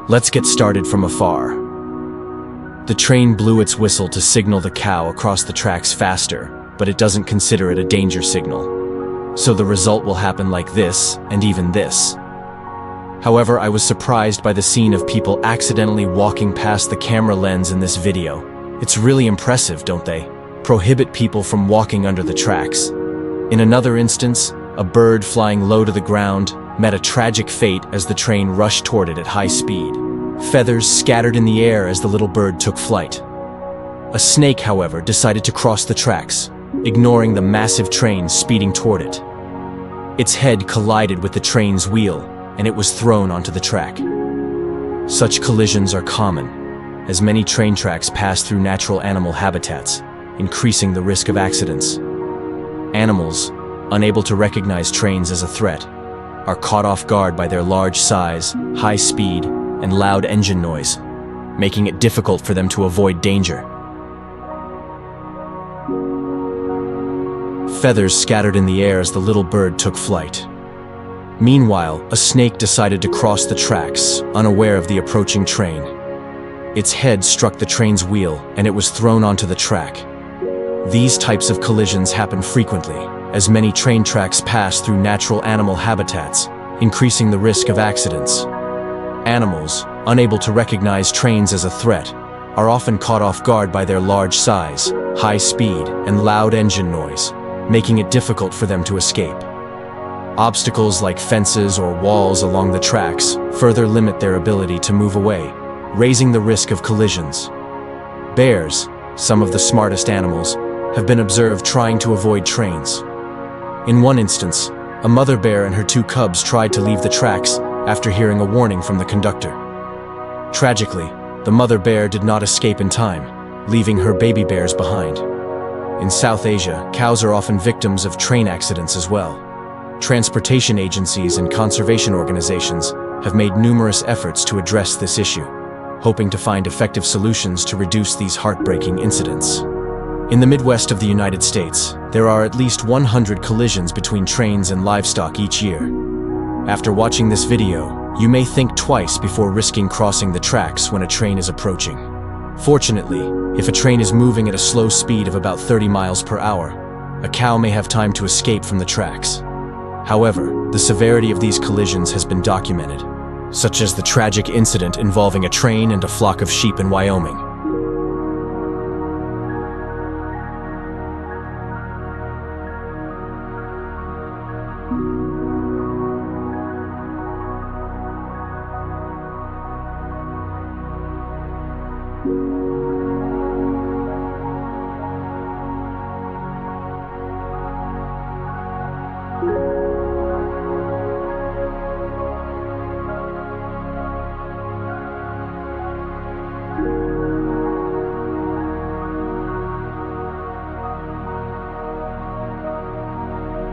Let's get started from afar. The train blew its whistle to signal the cow across the tracks faster, but it doesn't consider it a danger signal. So the result will happen like this, and even this. However, I was surprised by the scene of people accidentally walking past the camera lens in this video. It's really impressive, don't they? Prohibit people from walking under the tracks. In another instance, a bird flying low to the ground met a tragic fate as the train rushed toward it at high speed. Feathers scattered in the air as the little bird took flight. A snake, however, decided to cross the tracks, ignoring the massive train speeding toward it. Its head collided with the train's wheel, and it was thrown onto the track. Such collisions are common, as many train tracks pass through natural animal habitats, increasing the risk of accidents. Animals, unable to recognize trains as a threat, are caught off guard by their large size, high speed, and loud engine noise, making it difficult for them to avoid danger. Feathers scattered in the air as the little bird took flight. Meanwhile, a snake decided to cross the tracks, unaware of the approaching train. Its head struck the train's wheel, and it was thrown onto the track. These types of collisions happen frequently, as many train tracks pass through natural animal habitats, increasing the risk of accidents. Animals, unable to recognize trains as a threat, are often caught off guard by their large size, high speed, and loud engine noise, making it difficult for them to escape. Obstacles like fences or walls along the tracks further limit their ability to move away, raising the risk of collisions. Bears, some of the smartest animals, have been observed trying to avoid trains. In one instance, a mother bear and her two cubs tried to leave the tracks after hearing a warning from the conductor. Tragically, the mother bear did not escape in time, leaving her baby bears behind. In South Asia, cows are often victims of train accidents as well. Transportation agencies and conservation organizations have made numerous efforts to address this issue, hoping to find effective solutions to reduce these heartbreaking incidents. In the Midwest of the United States, there are at least 100 collisions between trains and livestock each year. After watching this video, you may think twice before risking crossing the tracks when a train is approaching. Fortunately, if a train is moving at a slow speed of about 30 miles per hour, a cow may have time to escape from the tracks. However, the severity of these collisions has been documented, such as the tragic incident involving a train and a flock of sheep in Wyoming.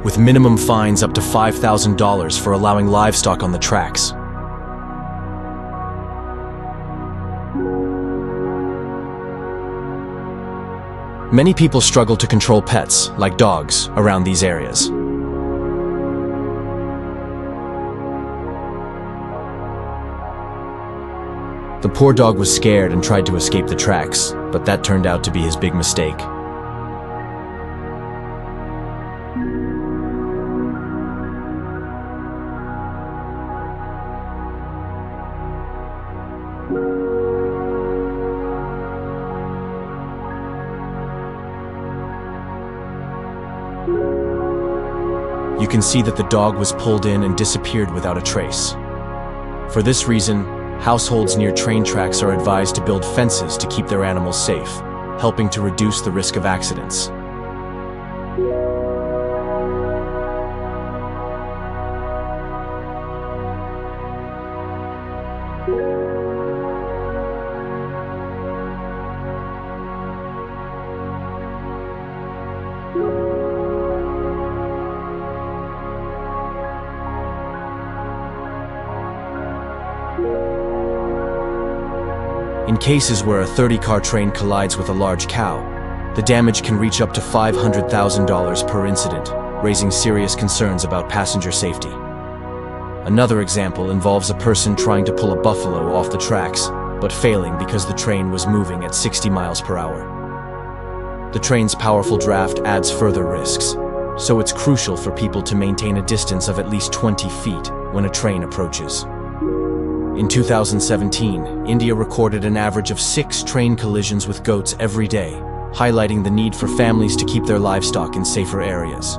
With minimum fines up to $5,000 for allowing livestock on the tracks. Many people struggle to control pets, like dogs, around these areas. The poor dog was scared and tried to escape the tracks, but that turned out to be his big mistake. You can see that the dog was pulled in and disappeared without a trace. For this reason, households near train tracks are advised to build fences to keep their animals safe, helping to reduce the risk of accidents. In cases where a 30-car train collides with a large cow, the damage can reach up to $500,000 per incident, raising serious concerns about passenger safety. Another example involves a person trying to pull a buffalo off the tracks, but failing because the train was moving at 60 miles per hour. The train's powerful draft adds further risks, so it's crucial for people to maintain a distance of at least 20 feet when a train approaches. In 2017, India recorded an average of 6 train collisions with goats every day, highlighting the need for families to keep their livestock in safer areas.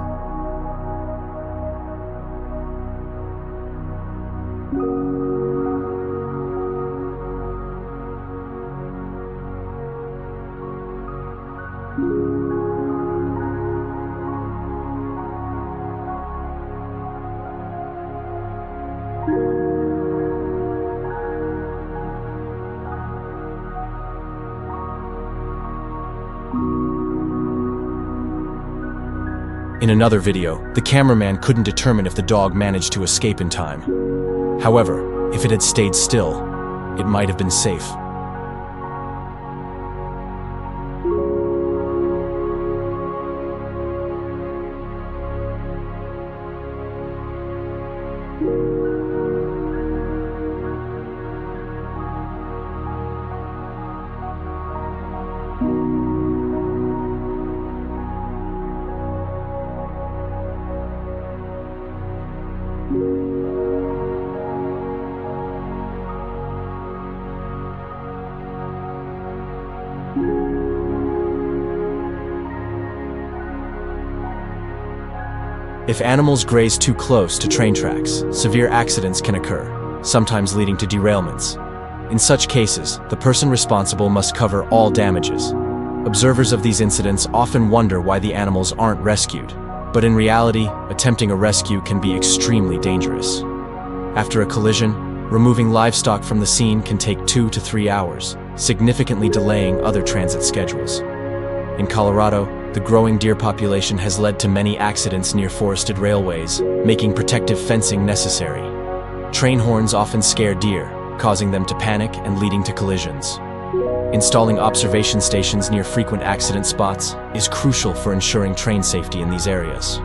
In another video, the cameraman couldn't determine if the dog managed to escape in time. However, if it had stayed still, it might have been safe. If animals graze too close to train tracks, severe accidents can occur, sometimes leading to derailments. In such cases, the person responsible must cover all damages. Observers of these incidents often wonder why the animals aren't rescued, but in reality, attempting a rescue can be extremely dangerous. After a collision, removing livestock from the scene can take 2 to 3 hours, significantly delaying other transit schedules. In Colorado, the growing deer population has led to many accidents near forested railways, making protective fencing necessary. Train horns often scare deer, causing them to panic and leading to collisions. Installing observation stations near frequent accident spots is crucial for ensuring train safety in these areas.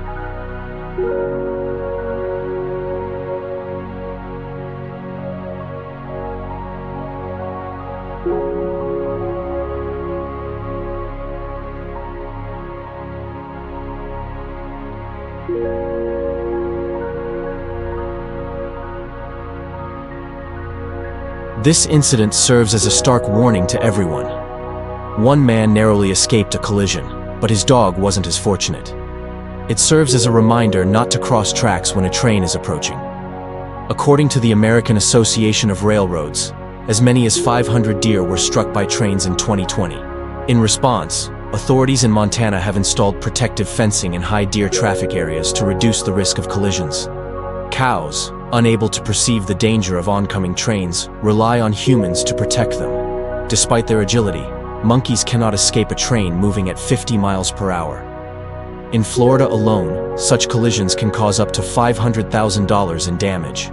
This incident serves as a stark warning to everyone. One man narrowly escaped a collision, but his dog wasn't as fortunate. It serves as a reminder not to cross tracks when a train is approaching. According to the American Association of Railroads, as many as 500 deer were struck by trains in 2020. In response, authorities in Montana have installed protective fencing in high deer traffic areas to reduce the risk of collisions. Cows, unable to perceive the danger of oncoming trains, rely on humans to protect them. Despite their agility, monkeys cannot escape a train moving at 50 miles per hour. In Florida alone, such collisions can cause up to $500,000 in damage.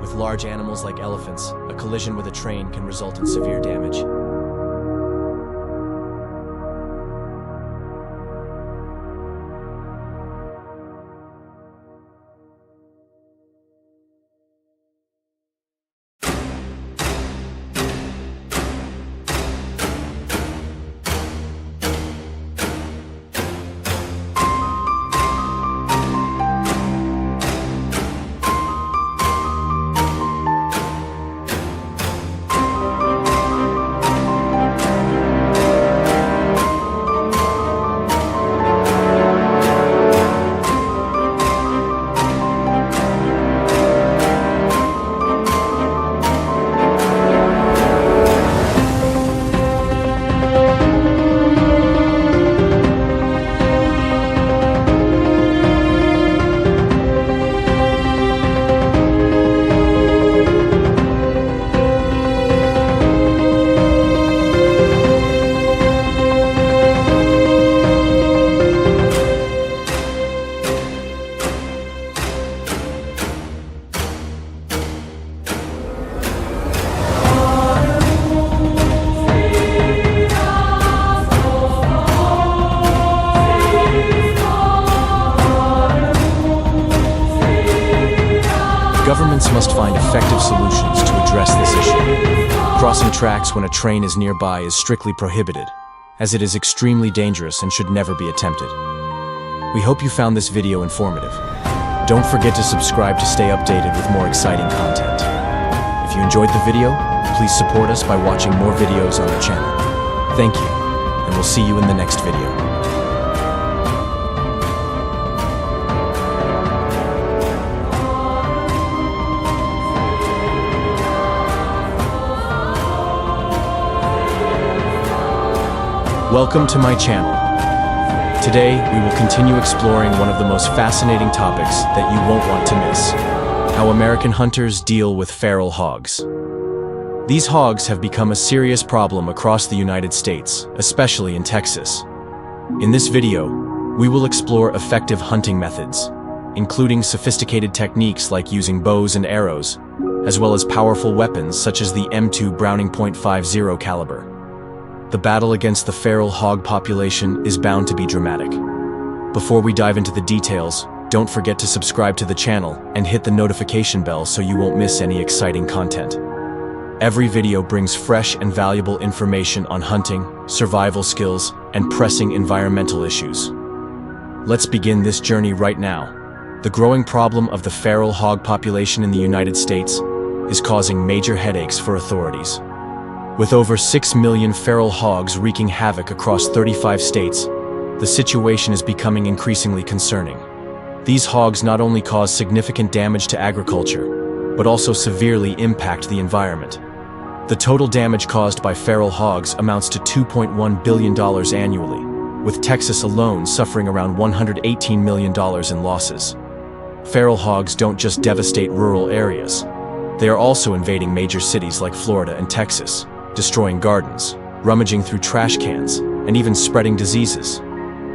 With large animals like elephants, a collision with a train can result in severe damage. Governments must find effective solutions to address this issue. Crossing tracks when a train is nearby is strictly prohibited, as it is extremely dangerous and should never be attempted. We hope you found this video informative. Don't forget to subscribe to stay updated with more exciting content. If you enjoyed the video, please support us by watching more videos on our channel. Thank you, and we'll see you in the next video. Welcome to my channel. Today, we will continue exploring one of the most fascinating topics that you won't want to miss: how American hunters deal with feral hogs. These hogs have become a serious problem across the United States, especially in Texas. In this video, we will explore effective hunting methods, including sophisticated techniques like using bows and arrows, as well as powerful weapons such as the M2 Browning .50 caliber. The battle against the feral hog population is bound to be dramatic. Before we dive into the details, don't forget to subscribe to the channel and hit the notification bell so you won't miss any exciting content. Every video brings fresh and valuable information on hunting, survival skills, and pressing environmental issues. Let's begin this journey right now. The growing problem of the feral hog population in the United States is causing major headaches for authorities. With over 6 million feral hogs wreaking havoc across 35 states, the situation is becoming increasingly concerning. These hogs not only cause significant damage to agriculture, but also severely impact the environment. The total damage caused by feral hogs amounts to $2.1 billion annually, with Texas alone suffering around $118 million in losses. Feral hogs don't just devastate rural areas. They are also invading major cities like Florida and Texas, destroying gardens, rummaging through trash cans, and even spreading diseases.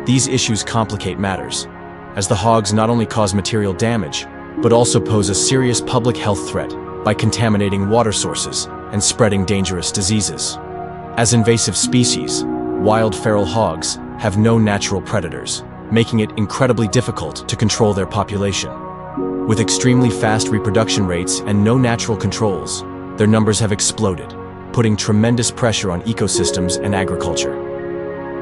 These issues complicate matters, as the hogs not only cause material damage, but also pose a serious public health threat by contaminating water sources and spreading dangerous diseases. As invasive species, wild feral hogs have no natural predators, making it incredibly difficult to control their population. With extremely fast reproduction rates and no natural controls, their numbers have exploded, putting tremendous pressure on ecosystems and agriculture.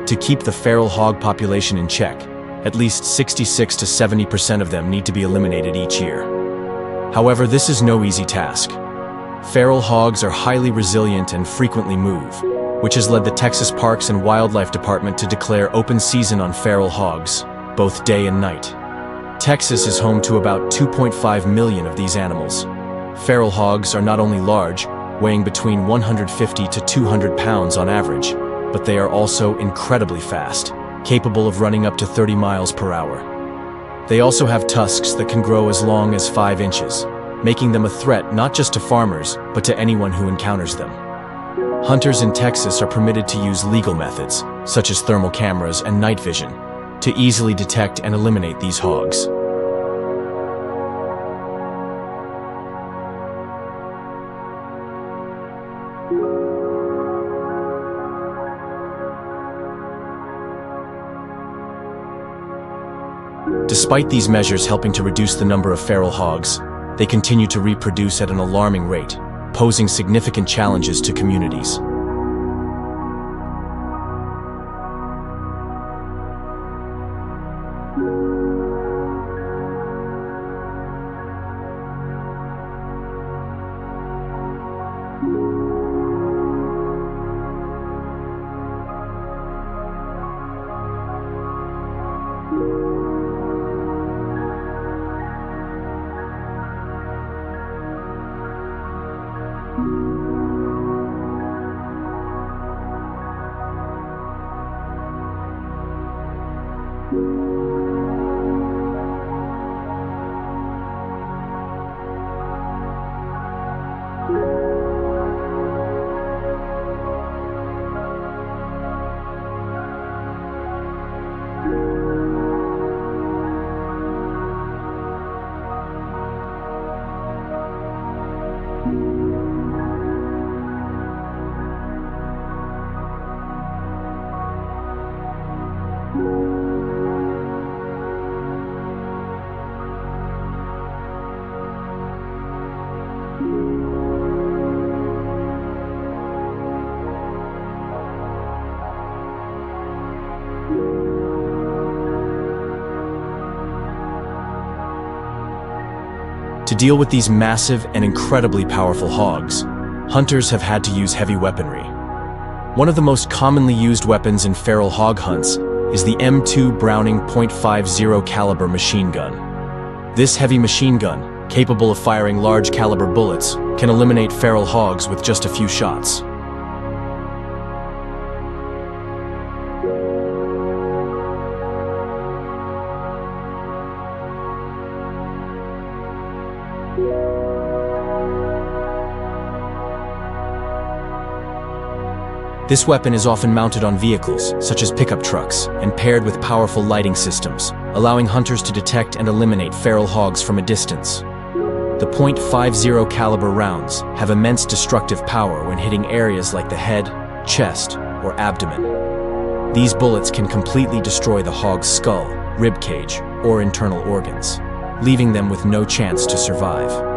To keep the feral hog population in check, at least 66 to 70% of them need to be eliminated each year. However, this is no easy task. Feral hogs are highly resilient and frequently move, which has led the Texas Parks and Wildlife Department to declare open season on feral hogs, both day and night. Texas is home to about 2.5 million of these animals. Feral hogs are not only large, weighing between 150 to 200 pounds on average, but they are also incredibly fast, capable of running up to 30 miles per hour. They also have tusks that can grow as long as 5 inches, making them a threat not just to farmers, but to anyone who encounters them. Hunters in Texas are permitted to use legal methods, such as thermal cameras and night vision, to easily detect and eliminate these hogs. Despite these measures helping to reduce the number of feral hogs, they continue to reproduce at an alarming rate, posing significant challenges to communities. To deal with these massive and incredibly powerful hogs, hunters have had to use heavy weaponry. One of the most commonly used weapons in feral hog hunts is the M2 Browning .50 caliber machine gun. This heavy machine gun, capable of firing large caliber bullets, can eliminate feral hogs with just a few shots. This weapon is often mounted on vehicles, such as pickup trucks, and paired with powerful lighting systems, allowing hunters to detect and eliminate feral hogs from a distance. The .50 caliber rounds have immense destructive power when hitting areas like the head, chest, or abdomen. These bullets can completely destroy the hog's skull, rib cage, or internal organs, leaving them with no chance to survive.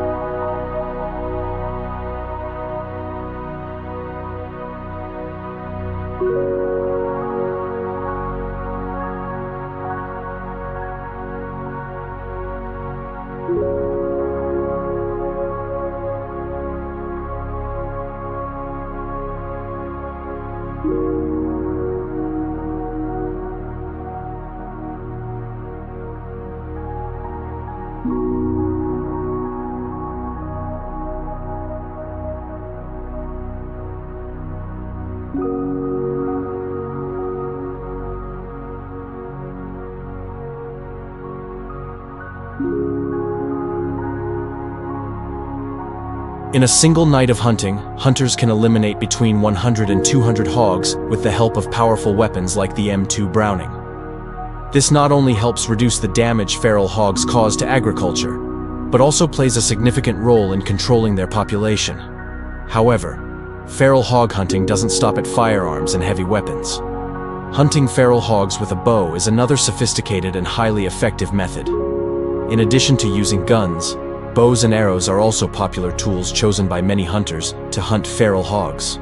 In a single night of hunting, hunters can eliminate between 100 and 200 hogs with the help of powerful weapons like the M2 Browning. This not only helps reduce the damage feral hogs cause to agriculture, but also plays a significant role in controlling their population. However, feral hog hunting doesn't stop at firearms and heavy weapons. Hunting feral hogs with a bow is another sophisticated and highly effective method. In addition to using guns, bows and arrows are also popular tools chosen by many hunters to hunt feral hogs.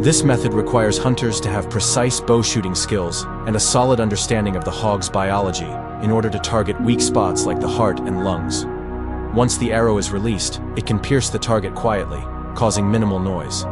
This method requires hunters to have precise bow shooting skills and a solid understanding of the hog's biology in order to target weak spots like the heart and lungs. Once the arrow is released, it can pierce the target quietly, causing minimal noise.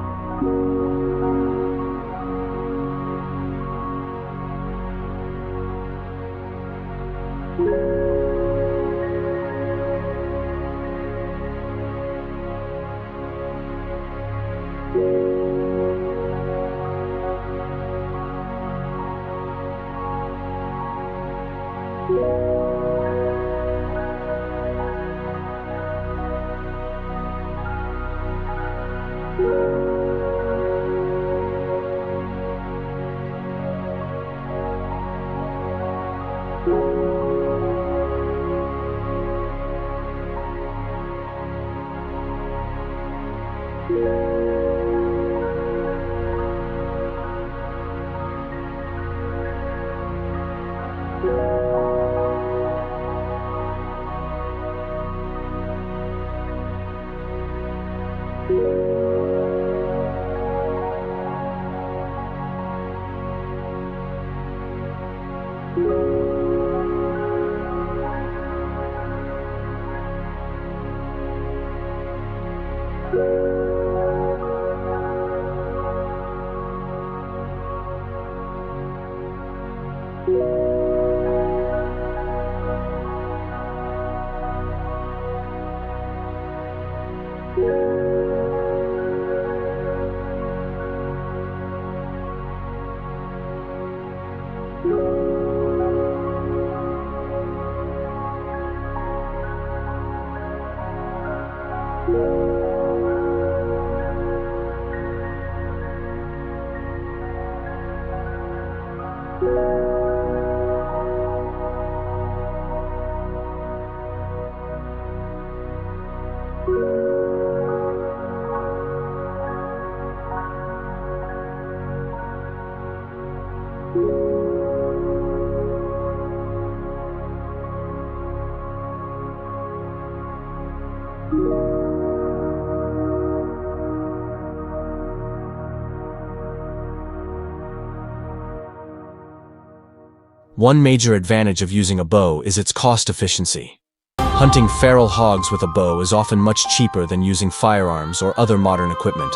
One major advantage of using a bow is its cost efficiency. Hunting feral hogs with a bow is often much cheaper than using firearms or other modern equipment.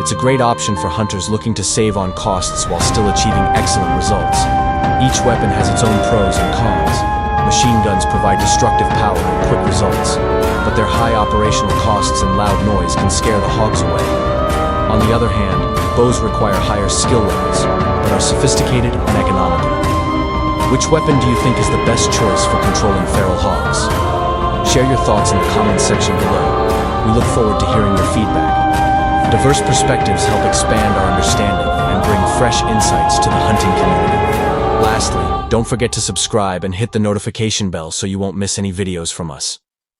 It's a great option for hunters looking to save on costs while still achieving excellent results. Each weapon has its own pros and cons. Machine guns provide destructive power and quick results, but their high operational costs and loud noise can scare the hogs away. On the other hand, bows require higher skill levels, but are sophisticated and economical. Which weapon do you think is the best choice for controlling feral hogs? Share your thoughts in the comments section below. We look forward to hearing your feedback. Diverse perspectives help expand our understanding and bring fresh insights to the hunting community. Lastly, don't forget to subscribe and hit the notification bell so you won't miss any videos from us.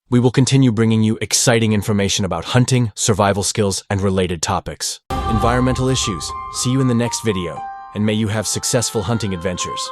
We will continue bringing you exciting information about hunting, survival skills, and related topics. Environmental issues. See you in the next video, and may you have successful hunting adventures.